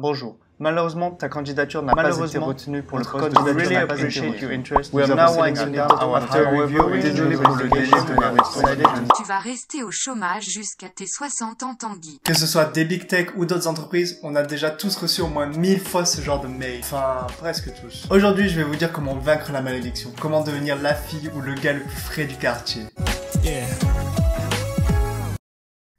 Bonjour. Malheureusement, ta candidature n'a pas été retenue pour le poste de really candidat. appreciate your interest. We are now winding down our review. Désolé pour le délai, Tu vas rester au chômage jusqu'à tes 60 ans, Tanguy. Que ce soit des big tech ou d'autres entreprises, on a déjà tous reçu au moins 1000 fois ce genre de mail. Enfin, presque tous. Aujourd'hui, je vais vous dire comment vaincre la malédiction. Comment devenir la fille ou le gars le plus frais du quartier. Yeah.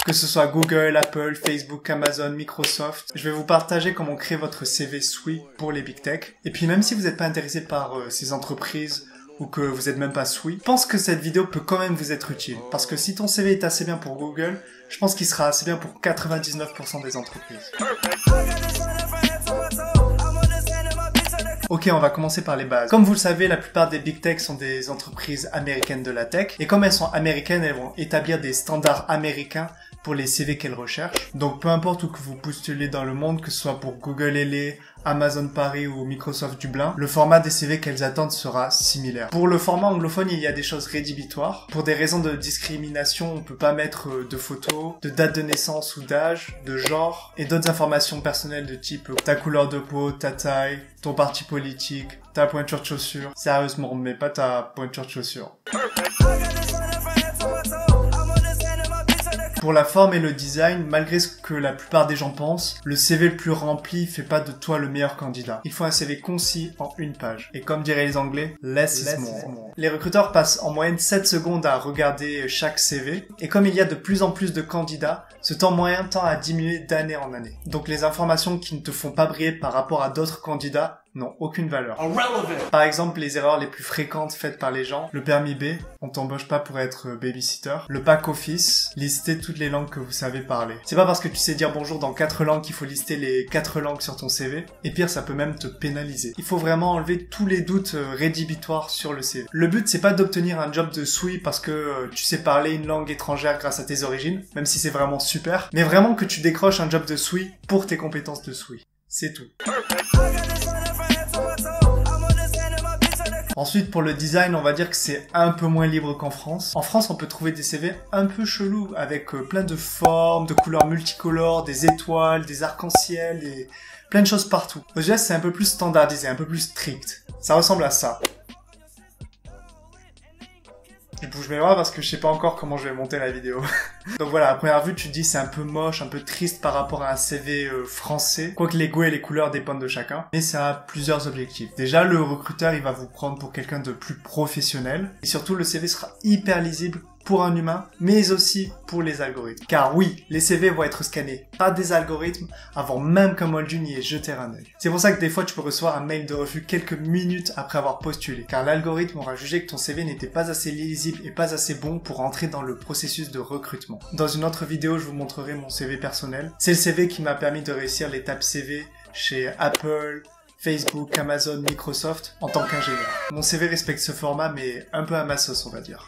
Que ce soit Google, Apple, Facebook, Amazon, Microsoft, je vais vous partager comment créer votre CV SWE pour les big tech. Et puis même si vous n'êtes pas intéressé par ces entreprises ou que vous n'êtes même pas SWE, je pense que cette vidéo peut quand même vous être utile. Parce que si ton CV est assez bien pour Google, je pense qu'il sera assez bien pour 99% des entreprises. Ok, on va commencer par les bases. Comme vous le savez, la plupart des big tech sont des entreprises américaines de la tech. Et comme elles sont américaines, elles vont établir des standards américains pour les CV qu'elles recherchent. Donc peu importe où que vous postulez dans le monde, que ce soit pour Google LA, Amazon Paris ou Microsoft Dublin, le format des CV qu'elles attendent sera similaire. Pour le format anglophone, il y a des choses rédhibitoires. Pour des raisons de discrimination, on peut pas mettre de photos, de date de naissance ou d'âge, de genre, et d'autres informations personnelles de type ta couleur de peau, ta taille, ton parti politique, ta pointure de chaussure. Sérieusement, mais pas ta pointure de chaussure. Pour la forme et le design, malgré ce que la plupart des gens pensent, le CV le plus rempli fait pas de toi le meilleur candidat. Il faut un CV concis en une page. Et comme diraient les Anglais, less is more. Les recruteurs passent en moyenne 7 secondes à regarder chaque CV. Et comme il y a de plus en plus de candidats, ce temps moyen tend à diminuer d'année en année. Donc les informations qui ne te font pas briller par rapport à d'autres candidats n'ont aucune valeur. Par exemple, les erreurs les plus fréquentes faites par les gens, le permis B, on t'embauche pas pour être babysitter, le pack office, lister toutes les langues que vous savez parler. C'est pas parce que tu sais dire bonjour dans 4 langues qu'il faut lister les 4 langues sur ton CV, et pire, ça peut même te pénaliser. Il faut vraiment enlever tous les doutes rédhibitoires sur le CV. Le but, c'est pas d'obtenir un job de SWE parce que tu sais parler une langue étrangère grâce à tes origines, même si c'est vraiment super, mais vraiment que tu décroches un job de SWE pour tes compétences de SWE. C'est tout. Ensuite, pour le design, on va dire que c'est un peu moins libre qu'en France. En France, on peut trouver des CV un peu chelous, avec plein de formes, de couleurs multicolores, des étoiles, des arcs-en-ciel, et plein de choses partout. Aux US, c'est un peu plus standardisé, un peu plus strict. Ça ressemble à ça. Je bouge mes bras parce que je sais pas encore comment je vais monter la vidéo. Donc voilà, à première vue, tu te dis c'est un peu moche, un peu triste par rapport à un CV français. Quoique les goûts et les couleurs dépendent de chacun. Mais ça a plusieurs objectifs. Déjà, le recruteur, il va vous prendre pour quelqu'un de plus professionnel. Et surtout, le CV sera hyper lisible pour un humain, mais aussi pour les algorithmes. Car oui, les CV vont être scannés par des algorithmes avant même qu'un moldu n'y ait jeté un œil. C'est pour ça que des fois tu peux recevoir un mail de refus quelques minutes après avoir postulé, car l'algorithme aura jugé que ton CV n'était pas assez lisible et pas assez bon pour entrer dans le processus de recrutement. Dans une autre vidéo, je vous montrerai mon CV personnel. C'est le CV qui m'a permis de réussir l'étape CV chez Apple, Facebook, Amazon, Microsoft en tant qu'ingénieur. Mon CV respecte ce format mais un peu à ma sauce, on va dire.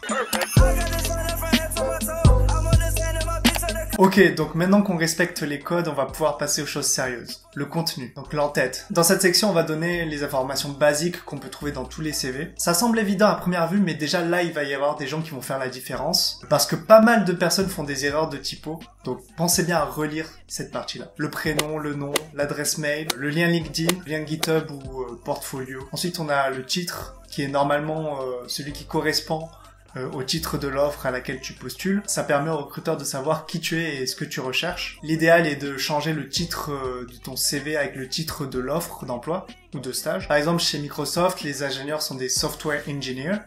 Ok, donc maintenant qu'on respecte les codes, on va pouvoir passer aux choses sérieuses. Le contenu, donc l'entête. Dans cette section, on va donner les informations basiques qu'on peut trouver dans tous les CV. Ça semble évident à première vue, mais déjà là, il va y avoir des gens qui vont faire la différence. Parce que pas mal de personnes font des erreurs de typo, donc pensez bien à relire cette partie-là. Le prénom, le nom, l'adresse mail, le lien LinkedIn, le lien GitHub ou portfolio. Ensuite, on a le titre, qui est normalement celui qui correspond au titre de l'offre à laquelle tu postules. Ça permet au recruteur de savoir qui tu es et ce que tu recherches. L'idéal est de changer le titre de ton CV avec le titre de l'offre d'emploi ou de stage. Par exemple, chez Microsoft, les ingénieurs sont des software engineers,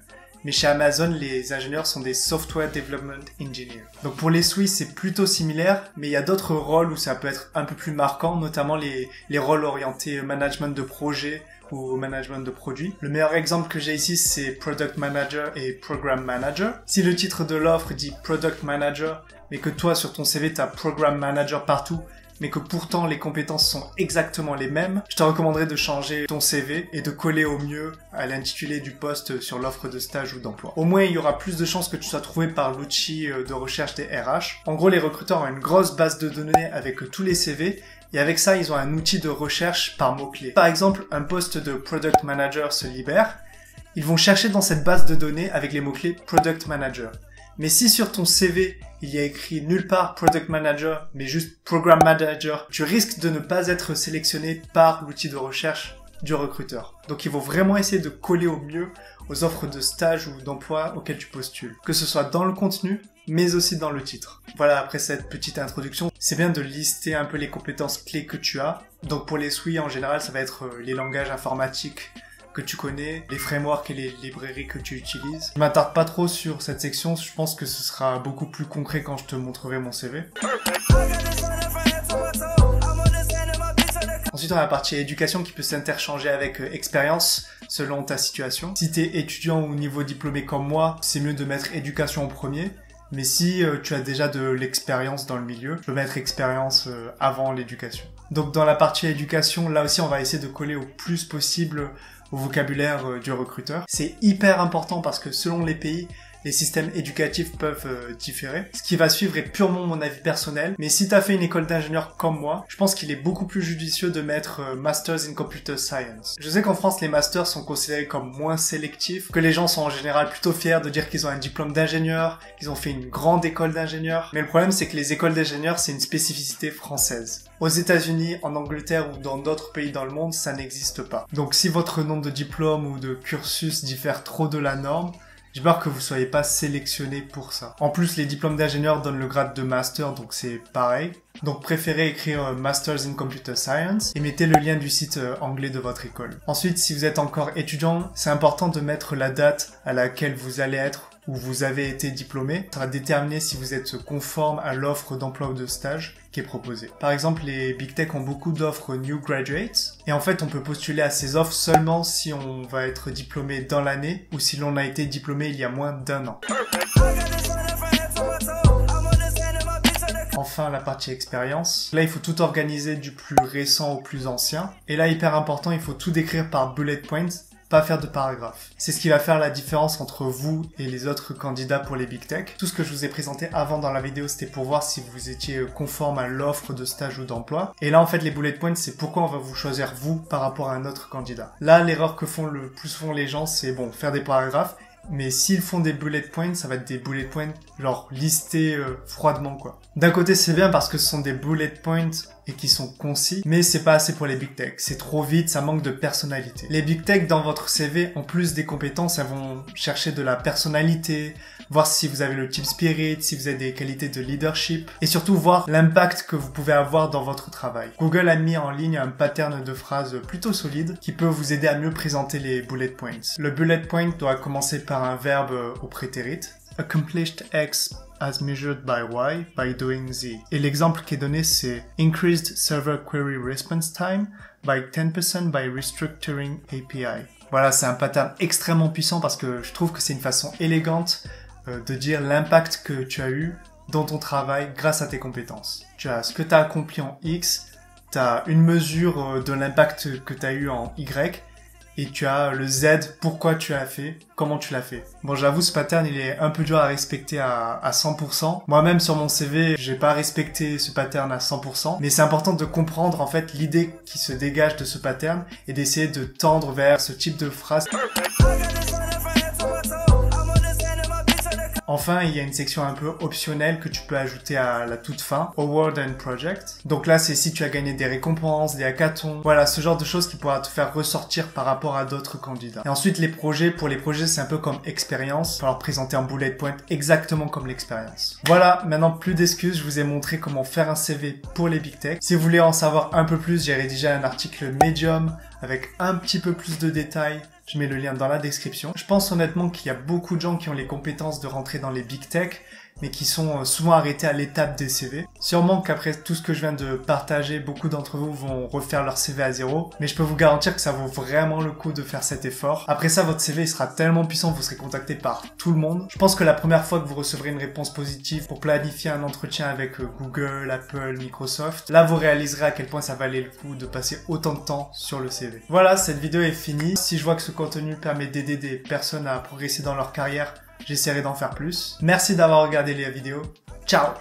mais chez Amazon, les ingénieurs sont des software development engineers. Donc pour les SWE, c'est plutôt similaire, mais il y a d'autres rôles où ça peut être un peu plus marquant, notamment les rôles orientés management de projet ou management de produits. Le meilleur exemple que j'ai ici, c'est Product Manager et Program Manager. Si le titre de l'offre dit Product Manager, mais que toi, sur ton CV, tu as Program Manager partout, mais que pourtant les compétences sont exactement les mêmes, je te recommanderais de changer ton CV et de coller au mieux à l'intitulé du poste sur l'offre de stage ou d'emploi. Au moins, il y aura plus de chances que tu sois trouvé par l'outil de recherche des RH. En gros, les recruteurs ont une grosse base de données avec tous les CV, et avec ça, ils ont un outil de recherche par mots-clés. Par exemple, un poste de Product Manager se libère. Ils vont chercher dans cette base de données avec les mots-clés Product Manager. Mais si sur ton CV, il y a écrit nulle part Product Manager, mais juste Program Manager, tu risques de ne pas être sélectionné par l'outil de recherche du recruteur. Donc il faut vraiment essayer de coller au mieux aux offres de stage ou d'emploi auxquelles tu postules. Que ce soit dans le contenu, mais aussi dans le titre. Voilà, après cette petite introduction, c'est bien de lister un peu les compétences clés que tu as. Donc pour les SWI, en général, ça va être les langages informatiques que tu connais, les frameworks et les librairies que tu utilises. Je m'attarde pas trop sur cette section, je pense que ce sera beaucoup plus concret quand je te montrerai mon CV. Ensuite, on a la partie éducation qui peut s'interchanger avec expérience selon ta situation. Si tu es étudiant ou niveau diplômé comme moi, c'est mieux de mettre éducation en premier. Mais si tu as déjà de l'expérience dans le milieu, je peux mettre expérience avant l'éducation. Donc dans la partie éducation, là aussi on va essayer de coller au plus possible au vocabulaire du recruteur. C'est hyper important parce que selon les pays, les systèmes éducatifs peuvent différer. Ce qui va suivre est purement mon avis personnel, mais si tu as fait une école d'ingénieur comme moi, je pense qu'il est beaucoup plus judicieux de mettre Masters in Computer Science. Je sais qu'en France, les masters sont considérés comme moins sélectifs, que les gens sont en général plutôt fiers de dire qu'ils ont un diplôme d'ingénieur, qu'ils ont fait une grande école d'ingénieur. Mais le problème, c'est que les écoles d'ingénieurs, c'est une spécificité française. Aux États-Unis, en Angleterre ou dans d'autres pays dans le monde, ça n'existe pas. Donc si votre nombre de diplômes ou de cursus diffère trop de la norme, j'ai peur que vous soyez pas sélectionné pour ça. En plus, les diplômes d'ingénieur donnent le grade de master, donc c'est pareil. Donc préférez écrire Masters in Computer Science et mettez le lien du site anglais de votre école. Ensuite, si vous êtes encore étudiant, c'est important de mettre la date à laquelle vous allez être ou vous avez été diplômé. Ça va déterminer si vous êtes conforme à l'offre d'emploi ou de stage qui est proposée. Par exemple, les Big Tech ont beaucoup d'offres New Graduates et en fait, on peut postuler à ces offres seulement si on va être diplômé dans l'année ou si l'on a été diplômé il y a moins d'1 an. Enfin, la partie expérience. Là, il faut tout organiser du plus récent au plus ancien. Et là, hyper important, il faut tout décrire par bullet points, pas faire de paragraphes. C'est ce qui va faire la différence entre vous et les autres candidats pour les Big Tech. Tout ce que je vous ai présenté avant dans la vidéo, c'était pour voir si vous étiez conforme à l'offre de stage ou d'emploi. Et là, en fait, les bullet points, c'est pourquoi on va vous choisir vous par rapport à un autre candidat. Là, l'erreur que font le plus souvent les gens, c'est bon, faire des paragraphes. Mais s'ils font des bullet points, ça va être des bullet points genre listés froidement quoi. D'un côté c'est bien parce que ce sont des bullet points et qui sont concis, mais c'est pas assez pour les Big Tech. C'est trop vite, ça manque de personnalité. Les Big Tech dans votre CV, en plus des compétences, elles vont chercher de la personnalité, voir si vous avez le team spirit, si vous avez des qualités de leadership, et surtout voir l'impact que vous pouvez avoir dans votre travail. Google a mis en ligne un pattern de phrases plutôt solide qui peut vous aider à mieux présenter les bullet points. Le bullet point doit commencer par un verbe au prétérit. Accomplished X as measured by Y by doing Z. Et l'exemple qui est donné, c'est Increased Server Query Response Time by 10% by restructuring API. Voilà, c'est un pattern extrêmement puissant parce que je trouve que c'est une façon élégante de dire l'impact que tu as eu dans ton travail grâce à tes compétences. Tu as ce que tu as accompli en X, tu as une mesure de l'impact que tu as eu en Y, et tu as le Z, pourquoi tu l'as fait, comment tu l'as fait. Bon, j'avoue, ce pattern, il est un peu dur à respecter à 100%. Moi-même, sur mon CV, j'ai pas respecté ce pattern à 100%, mais c'est important de comprendre, en fait, l'idée qui se dégage de ce pattern et d'essayer de tendre vers ce type de phrase. Enfin, il y a une section un peu optionnelle que tu peux ajouter à la toute fin, Award and Project. Donc là, c'est si tu as gagné des récompenses, des hackathons, voilà, ce genre de choses qui pourra te faire ressortir par rapport à d'autres candidats. Et ensuite, les projets, pour les projets, c'est un peu comme expérience. Il va leur présenter un bullet point exactement comme l'expérience. Voilà, maintenant plus d'excuses, je vous ai montré comment faire un CV pour les Big Tech. Si vous voulez en savoir un peu plus, j'ai rédigé un article Medium avec un petit peu plus de détails. Je mets le lien dans la description. Je pense honnêtement qu'il y a beaucoup de gens qui ont les compétences de rentrer dans les Big Tech, mais qui sont souvent arrêtés à l'étape des CV. Sûrement qu'après tout ce que je viens de partager, beaucoup d'entre vous vont refaire leur CV à zéro, mais je peux vous garantir que ça vaut vraiment le coup de faire cet effort. Après ça, votre CV il sera tellement puissant, vous serez contacté par tout le monde. Je pense que la première fois que vous recevrez une réponse positive pour planifier un entretien avec Google, Apple, Microsoft, là vous réaliserez à quel point ça valait le coup de passer autant de temps sur le CV. Voilà, cette vidéo est finie. Si je vois que ce contenu permet d'aider des personnes à progresser dans leur carrière, j'essaierai d'en faire plus. Merci d'avoir regardé la vidéo. Ciao!